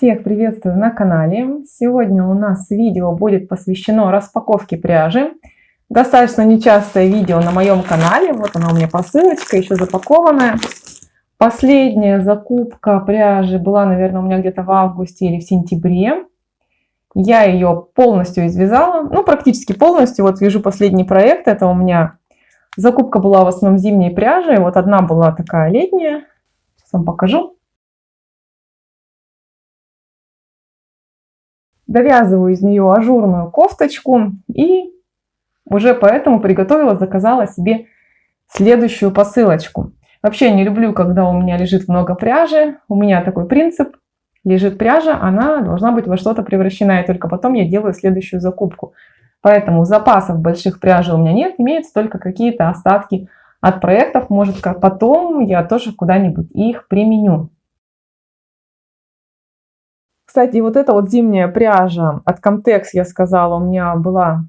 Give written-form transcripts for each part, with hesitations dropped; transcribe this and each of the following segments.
Всех приветствую на канале. Сегодня у нас видео будет посвящено распаковке пряжи. Достаточно нечастое видео на моем канале. Вот она у меня посылочка, еще запакованная. Последняя закупка пряжи была, наверное, у меня где-то в августе или в сентябре. Я ее полностью извязала, ну практически полностью. Вот вижу последний проект, это у меня закупка была в основном зимней пряжи. Вот одна была такая летняя, сейчас вам покажу. Довязываю из нее ажурную кофточку и уже поэтому приготовила, заказала себе следующую посылочку. Вообще не люблю, когда у меня лежит много пряжи. У меня такой принцип: лежит пряжа, она должна быть во что-то превращена, и только потом я делаю следующую закупку. Поэтому запасов больших пряжи у меня нет, имеются только какие-то остатки от проектов. Может, потом я тоже куда-нибудь их применю. Кстати, вот эта вот зимняя пряжа от Comtex, я сказала, у меня была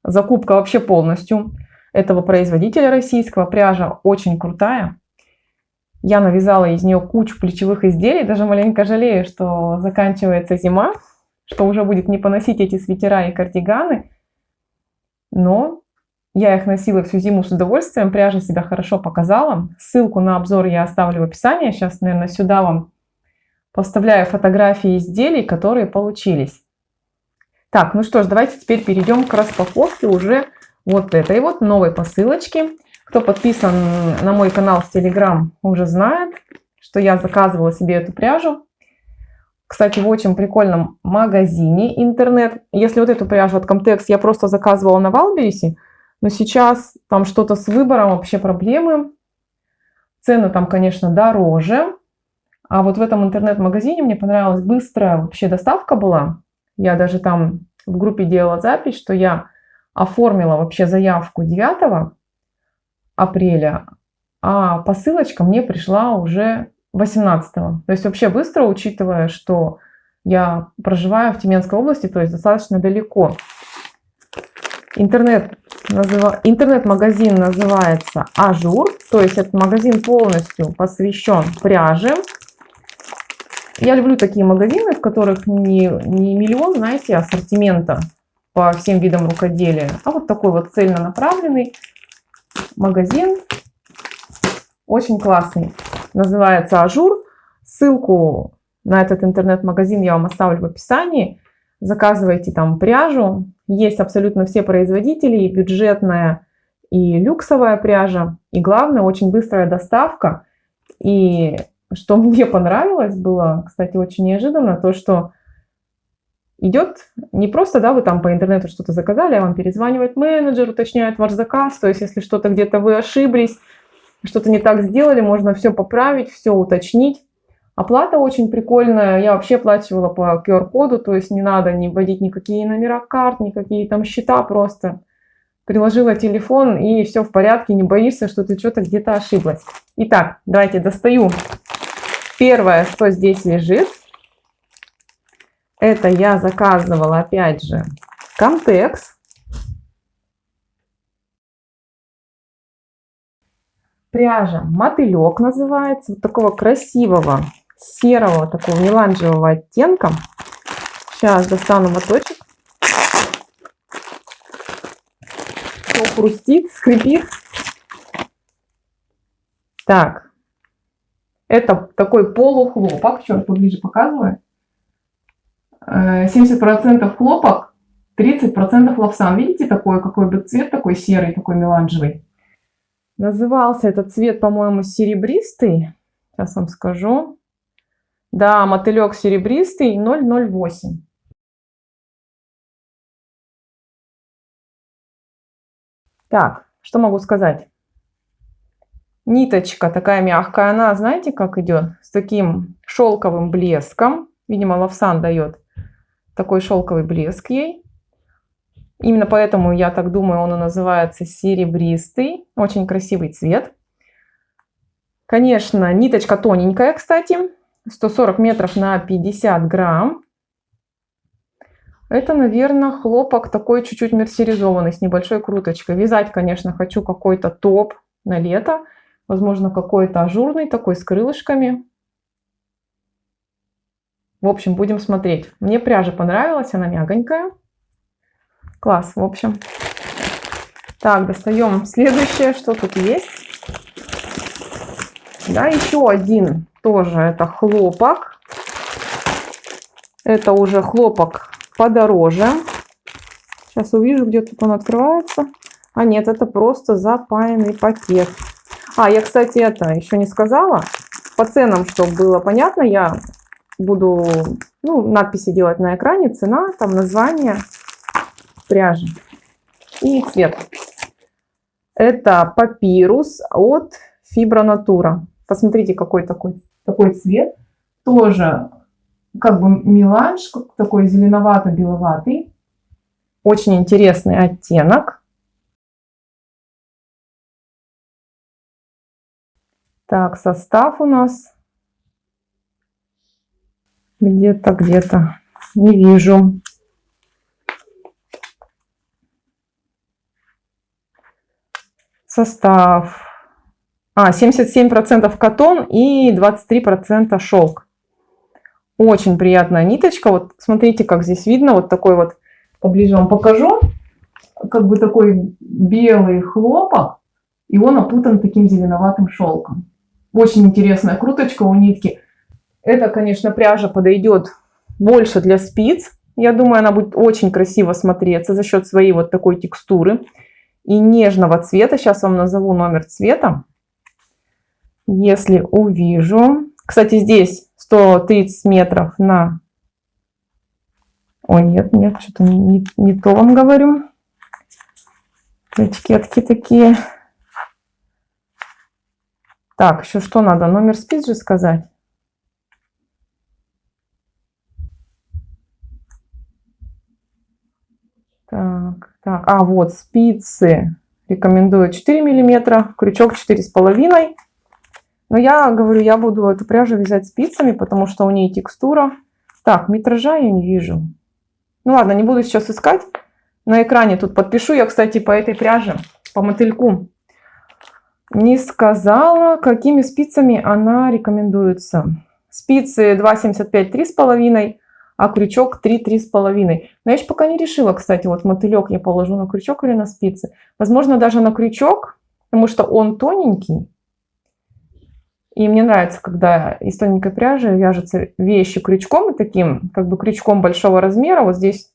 закупка вообще полностью этого производителя российского. Пряжа очень крутая. Я навязала из нее кучу плечевых изделий. Даже маленько жалею, что заканчивается зима, что уже будет не поносить эти свитера и кардиганы. Но я их носила всю зиму с удовольствием. Пряжа себя хорошо показала. Ссылку на обзор я оставлю в описании. Сейчас, наверное, сюда вам поставляю фотографии изделий, которые получились. Так, ну что ж, давайте теперь перейдем к распаковке уже вот этой вот новой посылочки. Кто подписан на мой канал в Telegram, уже знает, что я заказывала себе эту пряжу. Кстати, в очень прикольном магазине интернет. Если вот эту пряжу от Comtex я просто заказывала на Валберисе, но сейчас там что-то с выбором, вообще проблемы. Цены там, конечно, дороже. А вот в этом интернет-магазине мне понравилась быстрая вообще доставка была. Я даже там в группе делала запись, что я оформила вообще заявку 9 апреля, а посылочка мне пришла уже 18. То есть вообще быстро, учитывая, что я проживаю в Тюменской области, то есть достаточно далеко. Интернет-магазин называется Ажур, то есть этот магазин полностью посвящен пряже. Я люблю такие магазины, в которых не миллион, знаете, ассортимента по всем видам рукоделия, а вот такой вот цельнонаправленный магазин, очень классный, называется Ажур. Ссылку на этот интернет-магазин я вам оставлю в описании. Заказывайте там пряжу, есть абсолютно все производители, и бюджетная, и люксовая пряжа, и главное, очень быстрая доставка. И что мне понравилось было, кстати, очень неожиданно, то, что идет не просто, да, вы там по интернету что-то заказали, а вам перезванивает менеджер, уточняет ваш заказ. То есть, если что-то где-то вы ошиблись, что-то не так сделали, можно все поправить, все уточнить. Оплата очень прикольная. Я вообще оплачивала по QR-коду, то есть не надо не вводить никакие номера карт, никакие там счета, просто приложила телефон и все в порядке, не боишься, что ты что-то где-то ошиблась. Итак, давайте достаю. Первое, что здесь лежит, это я заказывала, опять же, Comtex. Пряжа мотылек называется, вот такого красивого серого, такого меланжевого оттенка. Сейчас достану моточек. Все хрустит, скрипит. Так. Это такой полухлопок, черт, поближе показываю. 70% хлопок, 30% лавсан. Видите, какой бы цвет, такой серый, такой меланжевый. Назывался этот цвет, по-моему, серебристый. Сейчас вам скажу. Да, мотылек серебристый, 008. Так, что могу сказать? Ниточка такая мягкая, она, знаете, как идет? С таким шелковым блеском. Видимо, лавсан дает такой шелковый блеск ей. Именно поэтому, я так думаю, он и называется серебристый. Очень красивый цвет. Конечно, ниточка тоненькая, кстати. 140 метров на 50 грамм. Это, наверное, хлопок такой чуть-чуть мерсеризованный, с небольшой круточкой. Вязать, конечно, хочу какой-то топ на лето. Возможно, какой-то ажурный, такой с крылышками. В общем, будем смотреть. Мне пряжа понравилась, она мягонькая. Класс, в общем. Так, достаем следующее, что тут есть. Да, еще один тоже это хлопок. Это уже хлопок подороже. Сейчас увижу, где тут он открывается. А нет, это просто запаянный пакет. А, я, кстати, это еще не сказала. По ценам, чтобы было понятно, я буду надписи делать на экране. Цена, там название пряжи и цвет. Это папирус от Fibra Natura. Посмотрите, какой такой цвет. Тоже как бы меланж, такой зеленовато-беловатый. Очень интересный оттенок. Так, состав у нас где-то не вижу. Состав. 77% катон и 23% шелк. Очень приятная ниточка. Вот смотрите, как здесь видно. Вот такой вот, поближе вам покажу. Как бы такой белый хлопок. И он опутан таким зеленоватым шелком. Очень интересная круточка у нитки. Это, конечно, пряжа подойдет больше для спиц. Я думаю, она будет очень красиво смотреться за счет своей вот такой текстуры и нежного цвета. Сейчас вам назову номер цвета. Если увижу. Кстати, здесь 130 метров на... Ой, нет, что-то не то вам говорю. Этикетки такие. Так, еще что надо? Номер спиц же сказать. Так. Вот спицы. Рекомендую 4 мм, крючок 4,5. Но я говорю, я буду эту пряжу вязать спицами, потому что у нее текстура. Так, метража я не вижу. Ну ладно, не буду сейчас искать. На экране тут подпишу. Я, кстати, по этой пряже, по мотыльку, не сказала, какими спицами она рекомендуется. Спицы 2,75, 3,5, а крючок 3,5. Но я еще пока не решила, кстати, вот мотылек я положу на крючок или на спицы. Возможно, даже на крючок, потому что он тоненький. И мне нравится, когда из тоненькой пряжи вяжутся вещи крючком, таким, как бы крючком большого размера. Вот здесь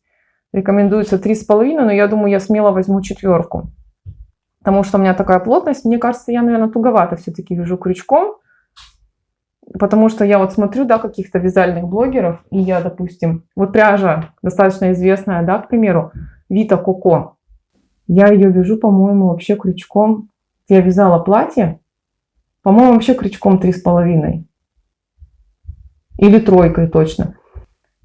рекомендуется 3,5, но я думаю, я смело возьму 4. Потому что у меня такая плотность. Мне кажется, я, наверное, туговато все-таки вяжу крючком. Потому что я вот смотрю, да, каких-то вязальных блогеров. И я, допустим, вот пряжа достаточно известная, да, к примеру, Vita Coco. Я ее вяжу, по-моему, вообще крючком. Я вязала платье. По-моему, вообще крючком 3,5. Или 3 точно.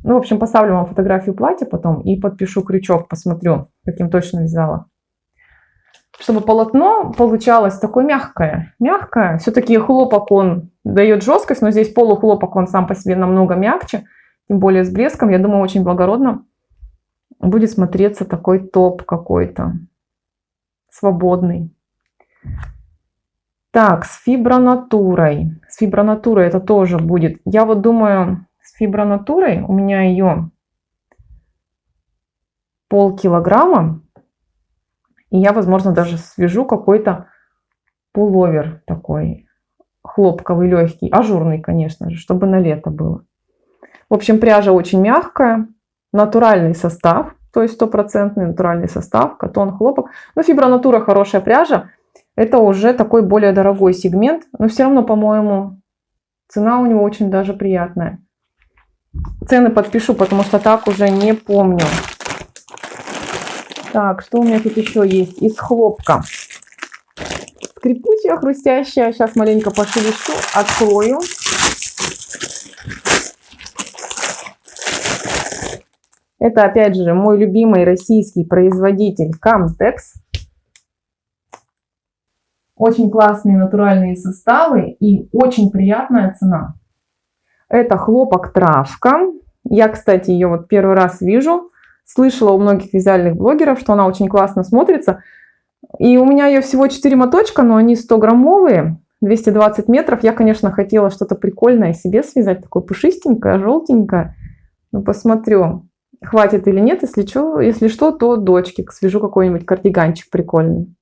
Ну, в общем, поставлю вам фотографию платья потом и подпишу крючок, посмотрю, каким точно вязала. Чтобы полотно получалось такое мягкое. Мягкое. Все-таки хлопок, он дает жесткость, но здесь полухлопок, он сам по себе намного мягче. Тем более с блеском. Я думаю, очень благородно будет смотреться такой топ какой-то. Свободный. Так, с Fibra Natura. С Fibra Natura это тоже будет. Я вот думаю, с Fibra Natura у меня ее полкилограмма. И я, возможно, даже свяжу какой-то пуловер такой хлопковый, легкий, ажурный, конечно же, чтобы на лето было. В общем, пряжа очень мягкая, натуральный состав, то есть 100% натуральный состав, катон, хлопок. Но Fibra Natura хорошая пряжа. Это уже такой более дорогой сегмент, но все равно, по-моему, цена у него очень даже приятная. Цены подпишу, потому что так уже не помню. Так, что у меня тут еще есть из хлопка? Скрипучая, хрустящая. Сейчас маленько пошелещу, открою. Это, опять же, мой любимый российский производитель Camtex. Очень классные натуральные составы и очень приятная цена. Это хлопок травка. Я, кстати, ее вот первый раз вижу. Слышала у многих вязальных блогеров, что она очень классно смотрится. И у меня ее всего 4 моточка, но они 100-граммовые. 220 метров. Я, конечно, хотела что-то прикольное себе связать, такое пушистенькое, желтенькое. Но посмотрю, хватит или нет. Если что, то дочке свяжу какой-нибудь кардиганчик прикольный.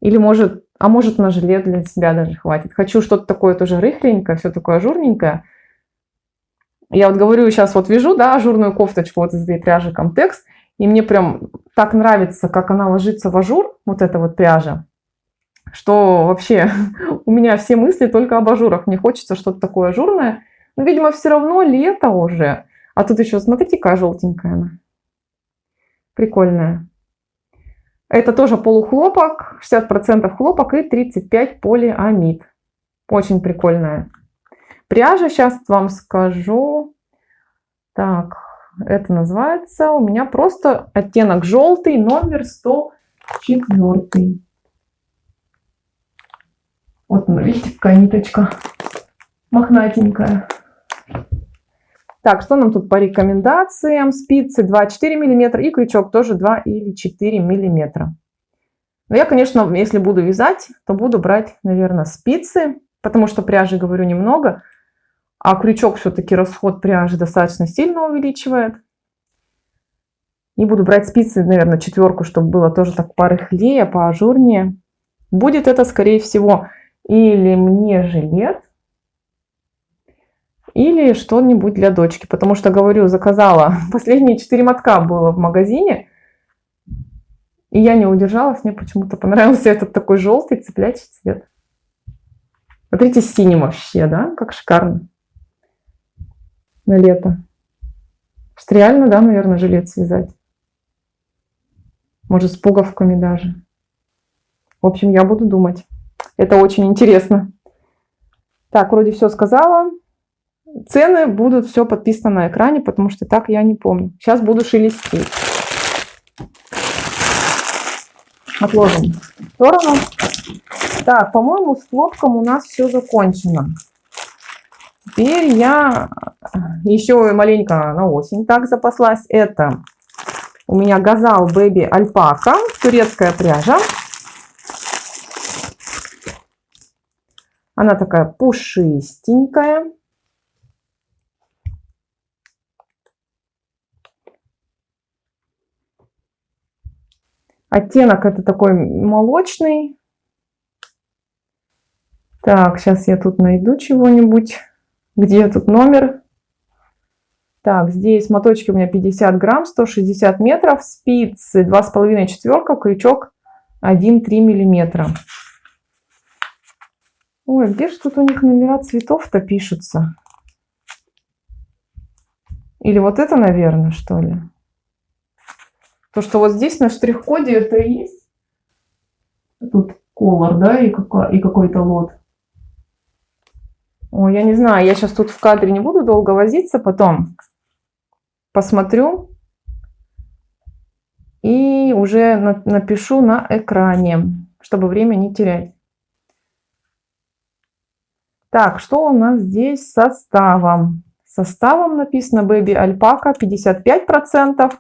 Или может на жилет для себя даже хватит. Хочу что-то такое тоже рыхленькое, все такое ажурненькое. Я вот говорю, сейчас вот вяжу, да, ажурную кофточку вот из этой пряжи Comtex. И мне прям так нравится, как она ложится в ажур, вот эта вот пряжа, что вообще у меня все мысли только об ажурах. Мне хочется что-то такое ажурное. Но, видимо, все равно лето уже. А тут еще, смотрите, какая желтенькая она. Прикольная. Это тоже полухлопок, 60% хлопок и 35% полиамид. Очень прикольная пряжа. Сейчас вам скажу. Так, это называется у меня просто оттенок желтый, номер 104. Вот, видите, какая ниточка мохнатенькая. Так, что нам тут по рекомендациям? Спицы 2,4 мм и крючок тоже 2 или 4 мм. Но я, конечно, если буду вязать, то буду брать, наверное, спицы, потому что пряжи, говорю, немного. А крючок все-таки расход пряжи достаточно сильно увеличивает. И буду брать спицы, наверное, 4, чтобы было тоже так порыхлее, поажурнее. Будет это, скорее всего, или мне жилет, или что-нибудь для дочки. Потому что, говорю, заказала. Последние 4 мотка было в магазине. И я не удержалась. Мне почему-то понравился этот такой желтый цыплячий цвет. Смотрите, синий вообще, да? Как шикарно. На лето. Что реально, да, наверное, жилет связать. Может, с пуговками даже. В общем, я буду думать. Это очень интересно. Так, вроде все сказала. Цены будут все подписано на экране, потому что так я не помню. Сейчас буду шелестеть. Отложим в сторону. Так, по-моему, с хлопком у нас все закончено. Теперь я еще маленько на осень так запаслась. Это у меня Gazal Baby Alpaca, турецкая пряжа. Она такая пушистенькая. Оттенок это такой молочный. Так, сейчас я тут найду чего-нибудь. Где тут номер? Так, здесь моточки у меня 50 грамм, 160 метров, спицы 2,5 четверка, крючок 1,3 миллиметра. Ой, где же тут у них номера цветов-то пишутся? Или вот это, наверное, что ли? То, что вот здесь на штрих-коде это и есть. Тут color, да, и какой-то лот. Ой, я не знаю, я сейчас тут в кадре не буду долго возиться, потом посмотрю и уже напишу на экране, чтобы время не терять. Так, что у нас здесь с составом? Составом написано Baby Alpaca 55%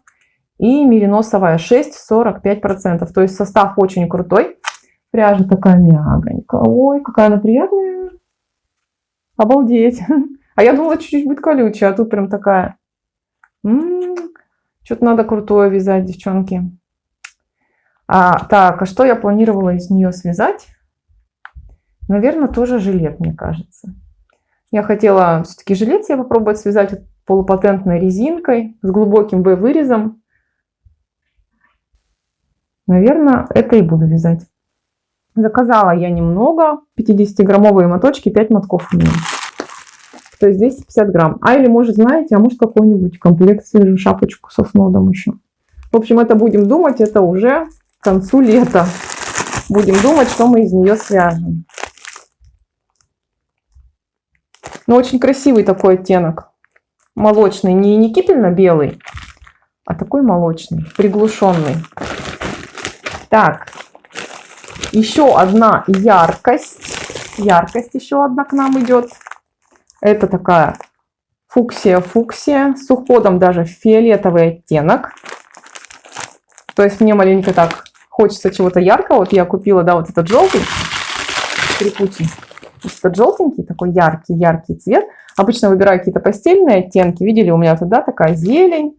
и мериносовая 6, 45%. То есть состав очень крутой. Пряжа такая мягонькая. Ой, какая она приятная. Обалдеть. А я думала, чуть-чуть будет колючая, а тут прям такая. Что-то надо крутое вязать, девчонки. Так, а что я планировала из нее связать? Наверное, тоже жилет, мне кажется. Я хотела все-таки жилет себе попробовать связать полупатентной резинкой с глубоким V-вырезом. Наверное, это и буду вязать. Заказала я немного, 50-граммовые моточки, 5 мотков у меня. То есть 250 грамм. Или может, знаете, может какой-нибудь комплект свяжу, шапочку со снодом еще. В общем, это будем думать, это уже к концу лета. Будем думать, что мы из нее свяжем. Но очень красивый такой оттенок. Молочный, не кипельно-белый, а такой молочный, приглушенный. Так, еще одна яркость. Яркость еще одна к нам идет. Это такая фуксия с уходом даже в фиолетовый оттенок. То есть мне маленько так хочется чего-то яркого. Вот я купила, да, вот этот желтый. скрипучий. Этот желтенький, такой яркий цвет. Обычно выбираю какие-то постельные оттенки. Видели, у меня туда такая зелень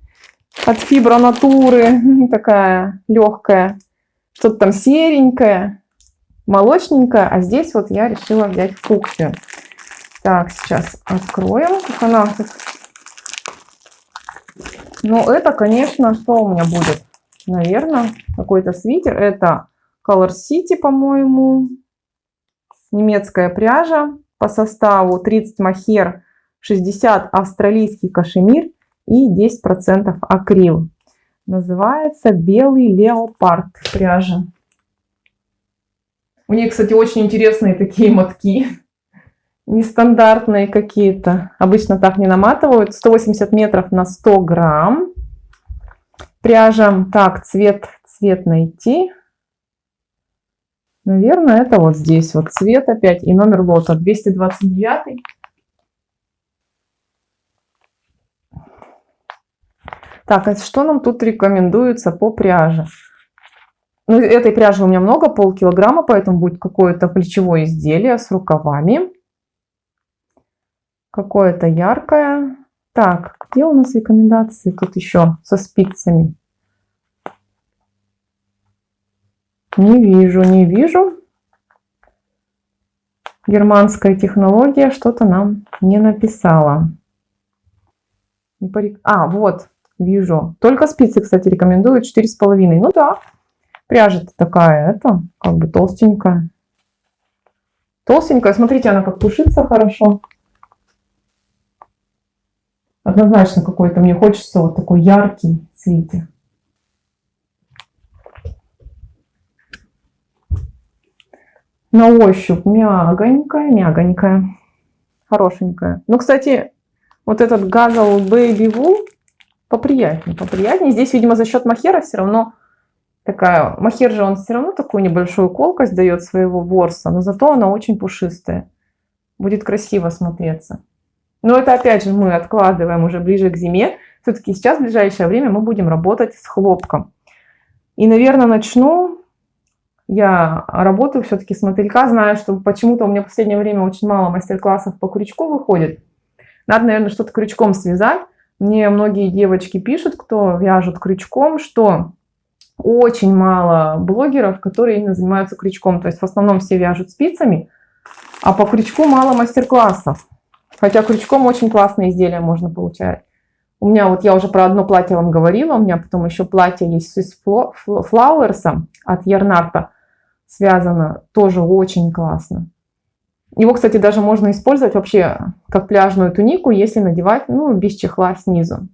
от Фибра Натуры, такая легкая. Что-то там серенькое, молочненькое. А здесь вот я решила взять фуксию. Так, сейчас откроем. Как она... Ну, это, конечно, что у меня будет? Наверное, какой-то свитер. Это Color City, по-моему. Немецкая пряжа. По составу 30 мохер, 60 австралийский кашемир и 10% акрил. Называется белый леопард пряжа. У нее, кстати, очень интересные такие мотки. Нестандартные какие-то. Обычно так не наматывают. 180 метров на 100 грамм. Пряжа. Так, цвет найти. Наверное, это вот здесь вот цвет опять. И номер лота 229. Так, а что нам тут рекомендуется по пряже? Ну, этой пряжи у меня много, полкилограмма, поэтому будет какое-то плечевое изделие с рукавами. Какое-то яркое. Так, где у нас рекомендации? Тут еще со спицами. Не вижу. Германская технология что-то нам не написала. А, вот, вижу. Только спицы, кстати, рекомендуют 4,5. Ну да, пряжа-то такая, это как бы толстенькая. Толстенькая, смотрите, она как пушится хорошо. Однозначно какой-то мне хочется вот такой яркий цвете. На ощупь мягонькая, хорошенькая. Ну, кстати, вот этот Guzzle Baby Wool поприятнее. Здесь, видимо, за счет мохера все равно такая... Мохер же он все равно такую небольшую колкость дает своего ворса, но зато она очень пушистая. Будет красиво смотреться. Но это, опять же, мы откладываем уже ближе к зиме. Все-таки сейчас, в ближайшее время, мы будем работать с хлопком. И, наверное, начну... Я работаю все-таки с мотылька, знаю, что почему-то у меня в последнее время очень мало мастер-классов по крючку выходит. Надо, наверное, что-то крючком связать. Мне многие девочки пишут, кто вяжут крючком, что очень мало блогеров, которые именно занимаются крючком. То есть в основном все вяжут спицами, а по крючку мало мастер-классов. Хотя крючком очень классные изделия можно получать. У меня вот, я уже про одно платье вам говорила, у меня потом еще платье есть из Flowers от Ярнарта. Связано тоже очень классно. Его, кстати, даже можно использовать вообще как пляжную тунику, если надевать, ну, без чехла снизу.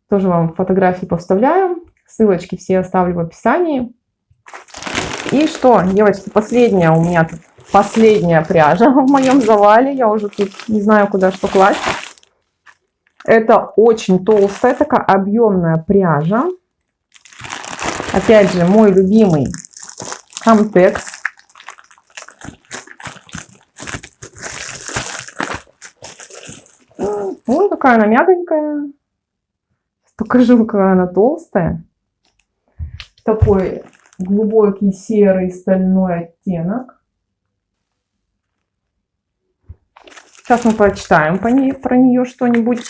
Тоже вам фотографии повставляю. Ссылочки все оставлю в описании. И что, девочки, последняя у меня тут, последняя пряжа в моем завале. Я уже тут не знаю, куда что класть. Это очень толстая, такая объемная пряжа. Опять же, мой любимый Camtex. Ой, какая она мягонькая. Покажу, какая она толстая. Такой глубокий серый стальной оттенок. Сейчас мы прочитаем про нее что-нибудь.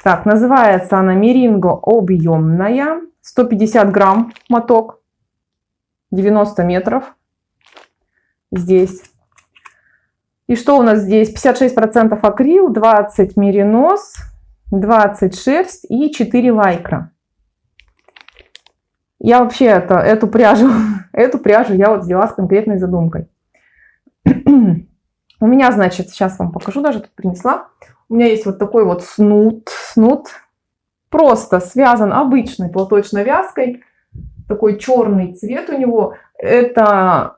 Так, называется она Меринго объемная. 150 грамм моток. 90 метров. Здесь. И что у нас здесь? 56% акрил, 20 меринос, 20 шерсть и 4 лайкра. Я вообще эту пряжу я вот взяла с конкретной задумкой. У меня, значит, сейчас вам покажу, даже тут принесла. У меня есть вот такой вот снуд. Просто связан обычной платочной вязкой. Такой черный цвет у него. Это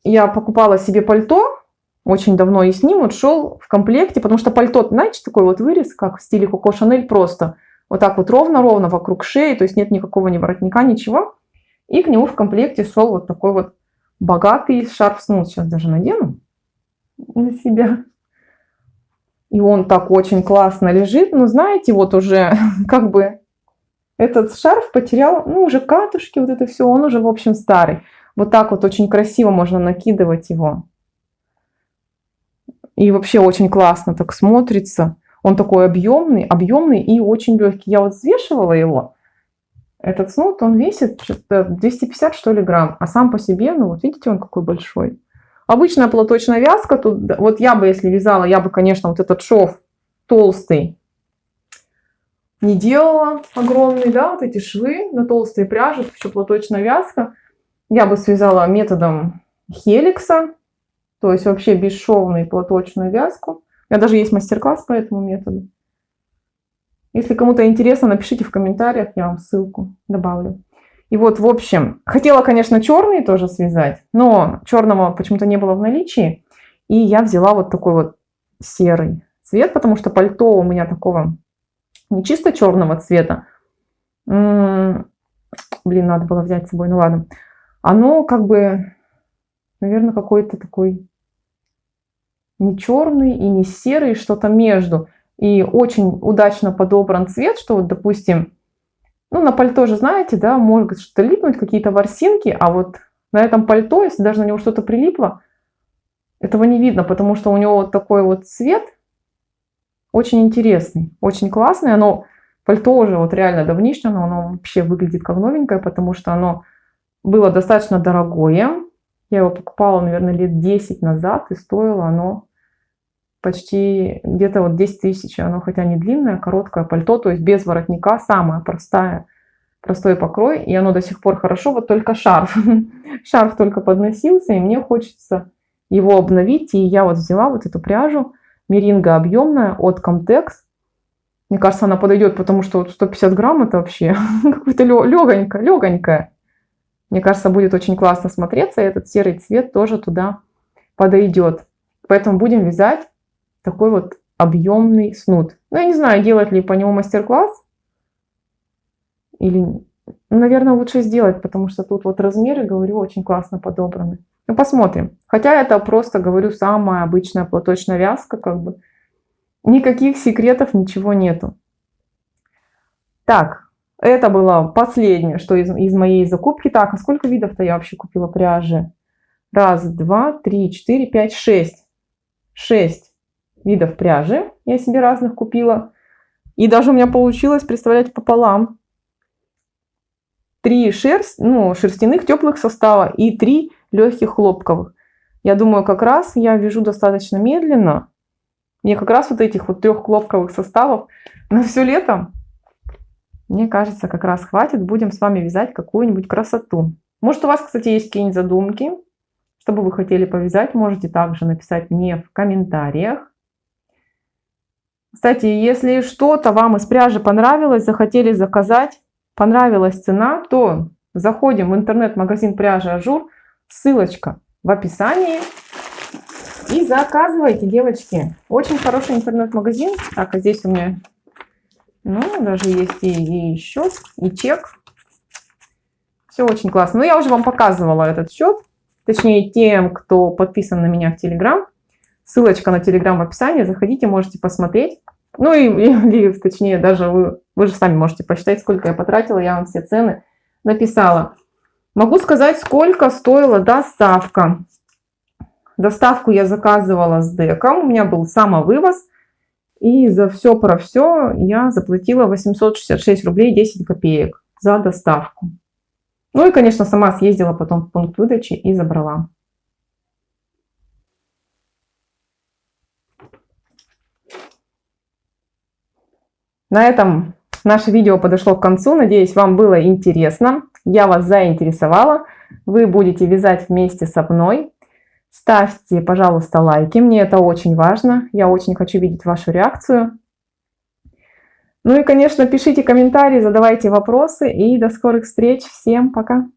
я покупала себе пальто. Очень давно и с ним вот шел в комплекте. Потому что пальто, знаете, такой вот вырез, как в стиле Коко Шанель. Просто вот так вот ровно-ровно вокруг шеи. То есть нет никакого ни воротника, ничего. И к нему в комплекте шел вот такой вот богатый шарф снуд. Сейчас даже надену на себя. И он так очень классно лежит. Но знаете, вот уже как бы этот шарф потерял, ну, уже катушки, вот это все, он уже, в общем, старый. Вот так вот очень красиво можно накидывать его. И вообще очень классно так смотрится. Он такой объемный и очень легкий. Я вот взвешивала его. Этот снуд, он весит что-то 250, что ли, грамм. А сам по себе, ну вот видите, он какой большой. Обычная платочная вязка. Тут, вот я бы, если вязала, я бы, конечно, вот этот шов толстый не делала. Огромный, да, вот эти швы на толстой пряже. Это еще платочная вязка. Я бы связала методом хеликса. То есть вообще бесшовную платочную вязку. У меня даже есть мастер-класс по этому методу. Если кому-то интересно, напишите в комментариях, я вам ссылку добавлю. И вот, в общем, хотела, конечно, черный тоже связать, но черного почему-то не было в наличии. И я взяла вот такой вот серый цвет, потому что пальто у меня такого не чисто черного цвета. Блин, надо было взять с собой, ну ладно. Оно как бы, наверное, какой-то такой не черный и не серый, что-то между. И очень удачно подобран цвет, что вот, допустим, ну, на пальто же, знаете, да, может что-то липнуть, какие-то ворсинки, а вот на этом пальто, если даже на него что-то прилипло, этого не видно, потому что у него вот такой вот цвет очень интересный, очень классный. Оно, пальто уже вот реально давнишнее, но оно вообще выглядит как новенькое, потому что оно было достаточно дорогое. Я его покупала, наверное, лет 10 назад, и стоило оно почти где-то вот 10 тысяч. Оно хотя не длинное, короткое пальто, то есть без воротника, самое простой покрой. И оно до сих пор хорошо, вот только шарф. Шарф только подносился, и мне хочется его обновить. И я вот взяла вот эту пряжу меринго объемная от Comtex. Мне кажется, она подойдет, потому что вот 150 грамм это вообще какое-то легонькое. Мне кажется, будет очень классно смотреться, и этот серый цвет тоже туда подойдет. Поэтому будем вязать такой вот объемный снуд. Ну, я не знаю, делать ли по нему мастер-класс. Или, наверное, лучше сделать, потому что тут вот размеры, говорю, очень классно подобраны. Ну, посмотрим. Хотя это просто, говорю, самая обычная платочная вязка, как бы. Никаких секретов, ничего нету. Так, это было последнее, что из моей закупки. Так, а сколько видов-то я вообще купила пряжи? Раз, два, три, четыре, пять, шесть. 6 видов пряжи я себе разных купила. И даже у меня получилось, представляете, пополам. 3 шерстяных теплых состава и 3 легких хлопковых. Я думаю, как раз я вяжу достаточно медленно. Мне как раз вот этих вот 3 хлопковых составов на все лето, мне кажется, как раз хватит. Будем с вами вязать какую-нибудь красоту. Может, у вас, кстати, есть какие-нибудь задумки, что бы вы хотели повязать, можете также написать мне в комментариях. Кстати, если что-то вам из пряжи понравилось, захотели заказать, понравилась цена, то заходим в интернет-магазин пряжи Ажур, ссылочка в описании, и заказывайте, девочки. Очень хороший интернет-магазин. Так, а здесь у меня, ну, даже есть и счет, и чек. Все очень классно. Но я уже вам показывала этот счет. Точнее, тем, кто подписан на меня в Telegram. Ссылочка на Telegram в описании. Заходите, можете посмотреть. Ну и точнее, даже вы же сами можете посчитать, сколько я потратила. Я вам все цены написала. Могу сказать, сколько стоила доставка. Доставку я заказывала с деком. У меня был самовывоз. И за все про все я заплатила 866 рублей 10 копеек за доставку. Ну и, конечно, сама съездила потом в пункт выдачи и забрала. На этом наше видео подошло к концу. Надеюсь, вам было интересно. Я вас заинтересовала. Вы будете вязать вместе со мной. Ставьте, пожалуйста, лайки. Мне это очень важно. Я очень хочу видеть вашу реакцию. Ну и, конечно, пишите комментарии, задавайте вопросы. И до скорых встреч. Всем пока!